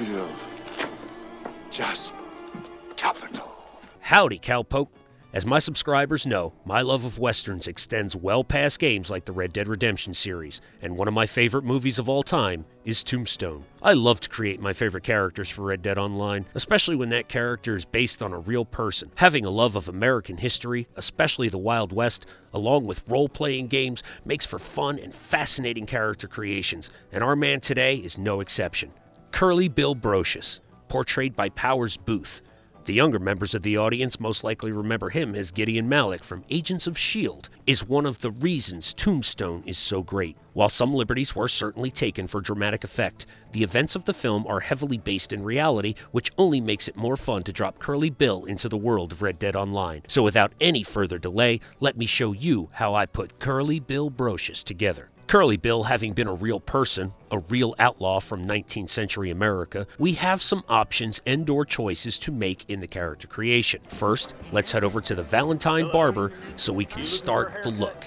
Capital. Just capital. Howdy, cowpoke. As my subscribers know, my love of westerns extends well past games like the Red Dead Redemption series, and one of my favorite movies of all time is Tombstone. I love to create my favorite characters for Red Dead Online, especially when that character is based on a real person. Having a love of American history, especially the Wild West, along with role-playing games, makes for fun and fascinating character creations, and our man today is no exception. Curly Bill Brocius, portrayed by Powers Booth. The younger members of the audience most likely remember him as Gideon Malik from Agents of S.H.I.E.L.D., is one of the reasons Tombstone is so great. While some liberties were certainly taken for dramatic effect, the events of the film are heavily based in reality, which only makes it more fun to drop Curly Bill into the world of Red Dead Online. So without any further delay, let me show you how I put Curly Bill Brocius together. Curly Bill having been a real person, a real outlaw from 19th century America, we have some options and/or choices to make in the character creation. First, let's head over to the Valentine Barber so we can start the look.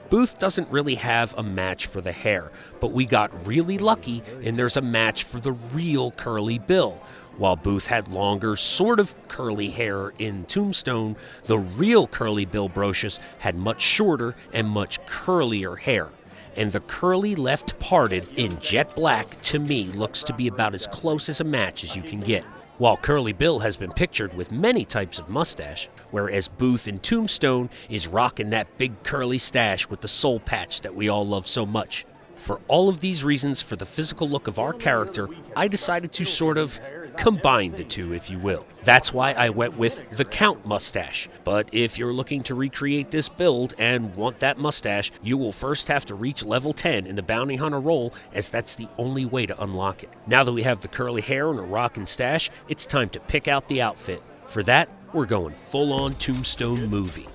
Booth doesn't really have a match for the hair, but we got really lucky and there's a match for the real Curly Bill. While Booth had longer, sort of curly hair in Tombstone, the real Curly Bill Brocius had much shorter and much curlier hair. And the curly left parted in jet black, to me, looks to be about as close as a match as you can get. While Curly Bill has been pictured with many types of mustache, whereas Booth in Tombstone is rocking that big curly stash with the soul patch that we all love so much. For all of these reasons, for the physical look of our character, I decided to sort of combine the two, if you will. That's why I went with the Count mustache. But if you're looking to recreate this build and want that mustache, you will first have to reach level 10 in the Bounty Hunter role, as that's the only way to unlock it. Now that we have the curly hair and a rockin' stash, it's time to pick out the outfit. For that, we're going full-on Tombstone movie.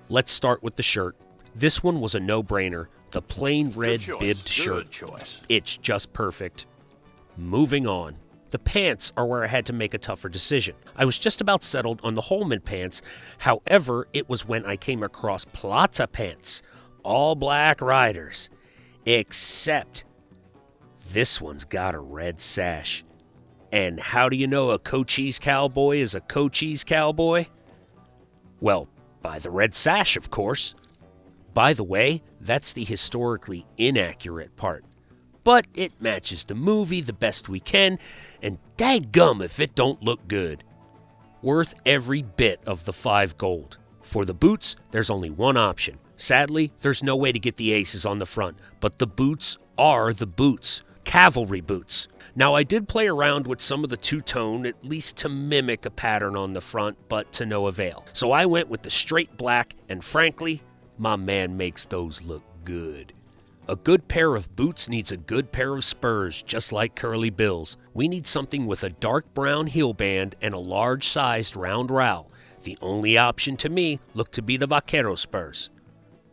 Let's start with the shirt. This one was a no-brainer. The plain red bibbed shirt. It's just perfect. Moving on. The pants are where I had to make a tougher decision. I was just about settled on the Holman pants. However, it was when I came across Plata pants. All black riders. Except this one's got a red sash. And how do you know a Cochise cowboy is a Cochise cowboy? Well, by the red sash, of course. By the way, that's the historically inaccurate part. But it matches the movie the best we can, and daggum if it don't look good. Worth every bit of the 5 gold. For the boots, there's only one option. Sadly, there's no way to get the aces on the front, but the boots are the boots. Cavalry boots. Now, I did play around with some of the two-tone, at least to mimic a pattern on the front, but to no avail. So I went with the straight black, and frankly, my man makes those look good. A good pair of boots needs a good pair of spurs, just like Curly Bill's. We need something with a dark brown heel band and a large-sized round rowel. The only option to me looked to be the vaquero spurs.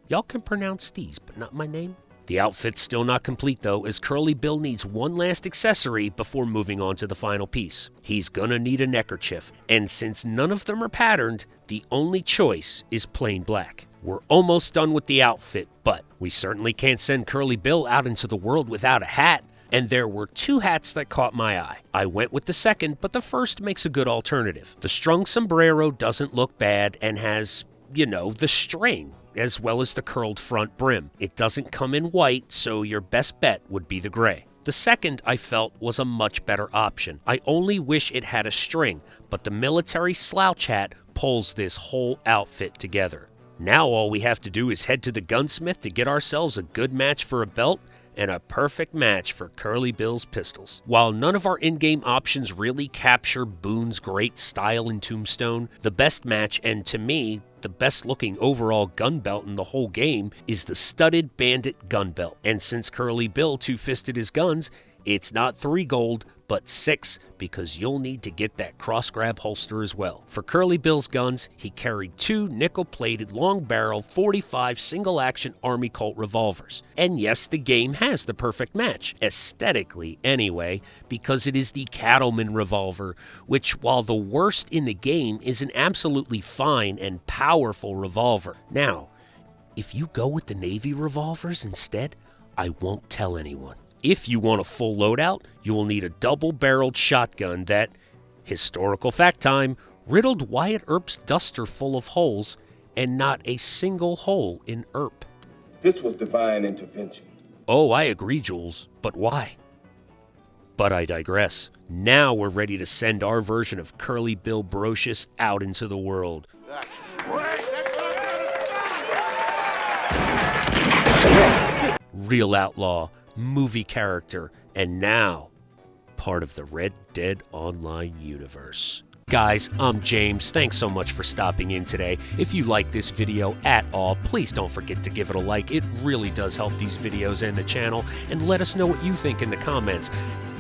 Y'all can pronounce these, but not my name. The outfit's still not complete though, as Curly Bill needs one last accessory before moving on to the final piece. He's gonna need a neckerchief, and since none of them are patterned, the only choice is plain black. We're almost done with the outfit, but we certainly can't send Curly Bill out into the world without a hat. And there were 2 hats that caught my eye. I went with the second, but the first makes a good alternative. The strung sombrero doesn't look bad and has, the string, as well as the curled front brim. It doesn't come in white, so your best bet would be the gray. The second, I felt, was a much better option. I only wish it had a string, but the military slouch hat pulls this whole outfit together. Now all we have to do is head to the gunsmith to get ourselves a good match for a belt and a perfect match for Curly Bill's pistols. While none of our in-game options really capture Boone's great style in Tombstone, the best match, and to me, the best looking overall gun belt in the whole game, is the studded bandit gun belt. And since Curly Bill two-fisted his guns, it's not 3 gold, but 6, because you'll need to get that cross-grab holster as well. For Curly Bill's guns, he carried 2 nickel-plated, long-barrel, 45 single-action Army Colt revolvers. And yes, the game has the perfect match, aesthetically anyway, because it is the Cattleman revolver, which, while the worst in the game, is an absolutely fine and powerful revolver. Now, if you go with the Navy revolvers instead, I won't tell anyone. If you want a full loadout, you will need a double-barreled shotgun that, historical fact time, riddled Wyatt Earp's duster full of holes and not a single hole in Earp. This was divine intervention. Oh, I agree, Jules, but why? But I digress. Now we're ready to send our version of Curly Bill Brocius out into the world. That's great. Real outlaw, movie character, and now part of the Red Dead Online universe. Guys, I'm James. Thanks so much for stopping in today. If you like this video at all, please don't forget to give it a like. It really does help these videos and the channel. And let us know what you think in the comments.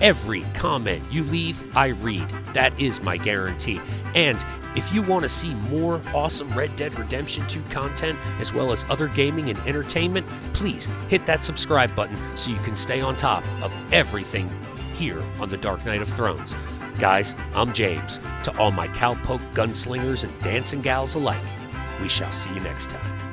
Every comment you leave, I read. That is my guarantee. And if you want to see more awesome Red Dead Redemption 2 content, as well as other gaming and entertainment, please hit that subscribe button so you can stay on top of everything here on the Dark Knight of Thrones. Guys, I'm James. To all my cowpoke gunslingers and dancing gals alike, we shall see you next time.